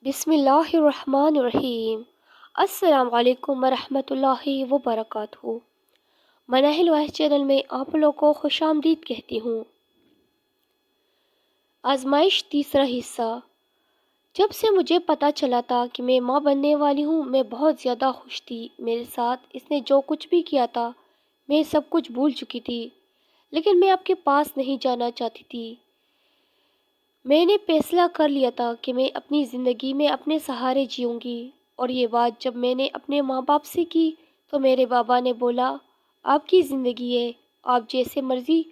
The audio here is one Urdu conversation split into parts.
بسم اللہ الرحمن الرحیم۔ السلام علیکم ورحمۃ اللہ وبرکاتہ۔ مناہل وائس چینل میں آپ لوگوں کو خوش آمدید کہتی ہوں۔ آزمائش تیسرا حصہ۔ جب سے مجھے پتہ چلا تھا کہ میں ماں بننے والی ہوں، میں بہت زیادہ خوش تھی۔ میرے ساتھ اس نے جو کچھ بھی کیا تھا، میں سب کچھ بھول چکی تھی، لیکن میں آپ کے پاس نہیں جانا چاہتی تھی۔ میں نے فیصلہ کر لیا تھا کہ میں اپنی زندگی میں اپنے سہارے جیوں گی، اور یہ بات جب میں نے اپنے ماں باپ سے کی تو میرے بابا نے بولا، آپ کی زندگی ہے، آپ جیسے مرضی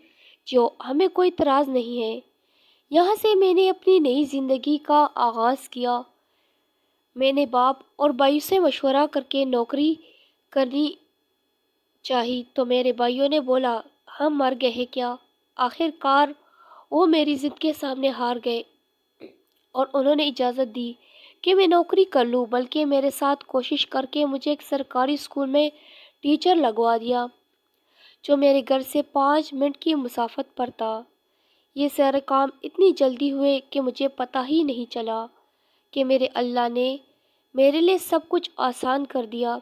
جیو، ہمیں کوئی اعتراض نہیں ہے۔ یہاں سے میں نے اپنی نئی زندگی کا آغاز کیا۔ میں نے باپ اور بھائی سے مشورہ کر کے نوکری کرنی چاہی تو میرے بھائیوں نے بولا، ہم مر گئے ہیں کیا؟ آخر کار وہ میری ضد کے سامنے ہار گئے اور انہوں نے اجازت دی کہ میں نوکری کر لوں، بلکہ میرے ساتھ کوشش کر کے مجھے ایک سرکاری اسکول میں ٹیچر لگوا دیا، جو میرے گھر سے 5 منٹ کی مسافت پر تھا۔ یہ سارے کام اتنی جلدی ہوئے کہ مجھے پتہ ہی نہیں چلا کہ میرے اللہ نے میرے لیے سب کچھ آسان کر دیا۔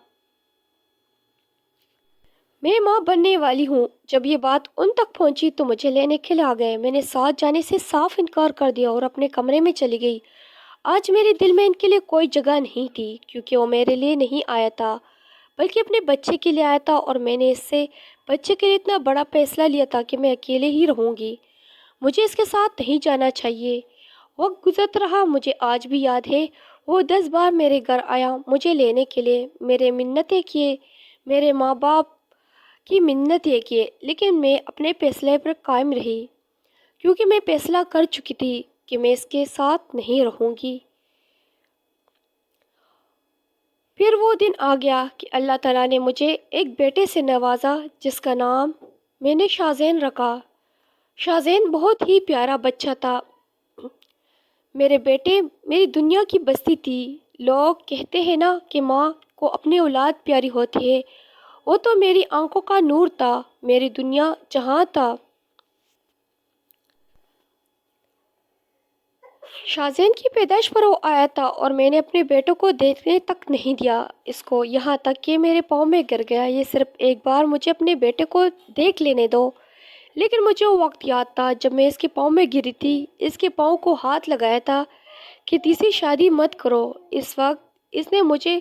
میں ماں بننے والی ہوں۔ جب یہ بات ان تک پہنچی تو مجھے لینے کے لیے آ گئے۔ میں نے ساتھ جانے سے صاف انکار کر دیا اور اپنے کمرے میں چلی گئی۔ آج میرے دل میں ان کے لیے کوئی جگہ نہیں تھی، کیونکہ وہ میرے لیے نہیں آیا تھا، بلکہ اپنے بچے کے لیے آیا تھا، اور میں نے اس سے بچے کے لیے اتنا بڑا فیصلہ لیا تھا کہ میں اکیلے ہی رہوں گی۔ مجھے اس کے ساتھ نہیں جانا چاہیے۔ وقت گزرتا رہا، مجھے آج بھی یاد ہے وہ 10 بار میرے گھر آیا مجھے لینے کے لیے، میرے منتیں کیے، میرے ماں باپ کی منت یہ کیے، لیکن میں اپنے فیصلے پر قائم رہی، کیونکہ میں فیصلہ کر چکی تھی کہ میں اس کے ساتھ نہیں رہوں گی۔ پھر وہ دن آ گیا کہ اللہ تعالیٰ نے مجھے ایک بیٹے سے نوازا، جس کا نام میں نے شاذین رکھا۔ شاذین بہت ہی پیارا بچہ تھا۔ میرے بیٹے میری دنیا کی بستی تھی۔ لوگ کہتے ہیں نا کہ ماں کو اپنی اولاد پیاری ہوتی ہے، وہ تو میری آنکھوں کا نور تھا، میری دنیا جہاں تھا۔ شاذین کی پیدائش پر وہ آیا تھا اور میں نے اپنے بیٹوں کو دیکھنے تک نہیں دیا اس کو، یہاں تک کہ میرے پاؤں میں گر گیا۔ یہ صرف ایک بار مجھے اپنے بیٹے کو دیکھ لینے دو۔ لیکن مجھے وہ وقت یاد تھا جب میں اس کے پاؤں میں گری تھی، اس کے پاؤں کو ہاتھ لگایا تھا کہ تیسری شادی مت کرو۔ اس وقت اس نے مجھے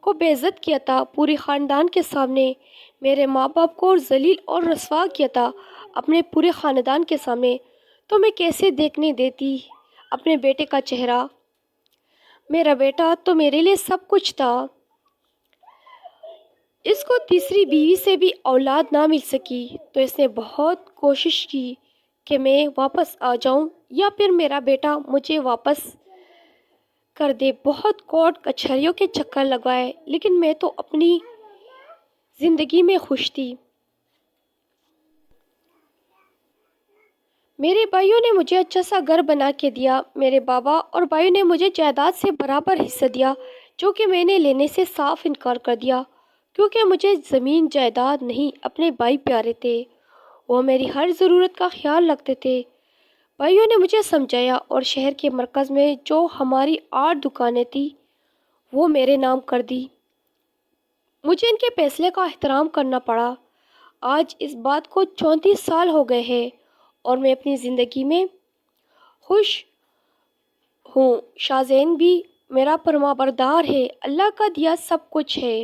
کو بے عزت کیا تھا پورے خاندان کے سامنے، میرے ماں باپ کو ذلیل اور رسوا کیا تھا اپنے پورے خاندان کے سامنے۔ تو میں کیسے دیکھنے دیتی اپنے بیٹے کا چہرہ؟ میرا بیٹا تو میرے لیے سب کچھ تھا۔ اس کو تیسری بیوی سے بھی اولاد نہ مل سکی تو اس نے بہت کوشش کی کہ میں واپس آ جاؤں یا پھر میرا بیٹا مجھے واپس کر دے۔ بہت کورٹ کچہریوں کے چکر لگوائے، لیکن میں تو اپنی زندگی میں خوش تھی۔ میرے بھائیوں نے مجھے اچھا سا گھر بنا کے دیا۔ میرے بابا اور بھائیوں نے مجھے جائیداد سے برابر حصہ دیا، جو کہ میں نے لینے سے صاف انکار کر دیا، کیونکہ مجھے زمین جائیداد نہیں، اپنے بھائی پیارے تھے۔ وہ میری ہر ضرورت کا خیال رکھتے تھے۔ بھائیوں نے مجھے سمجھایا اور شہر کے مرکز میں جو ہماری 8 دکانیں تھیں وہ میرے نام کر دی۔ مجھے ان کے فیصلے کا احترام کرنا پڑا۔ آج اس بات کو 34 سال ہو گئے ہیں اور میں اپنی زندگی میں خوش ہوں۔ شاذین بھی میرا فرمانبردار ہے۔ اللہ کا دیا سب کچھ ہے،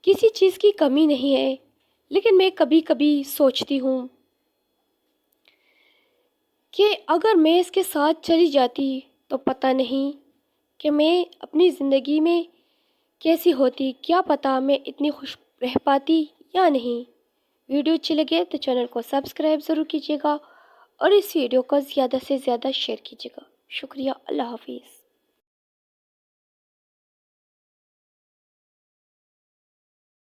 کسی چیز کی کمی نہیں ہے، لیکن میں کبھی کبھی سوچتی ہوں کہ اگر میں اس کے ساتھ چلی جاتی تو پتہ نہیں کہ میں اپنی زندگی میں کیسی ہوتی، کیا پتہ میں اتنی خوش رہ پاتی یا نہیں۔ ویڈیو اچھی لگے تو چینل کو سبسکرائب ضرور کیجیے گا اور اس ویڈیو کو زیادہ سے زیادہ شیئر کیجیے گا۔ شکریہ۔ اللہ حافظ۔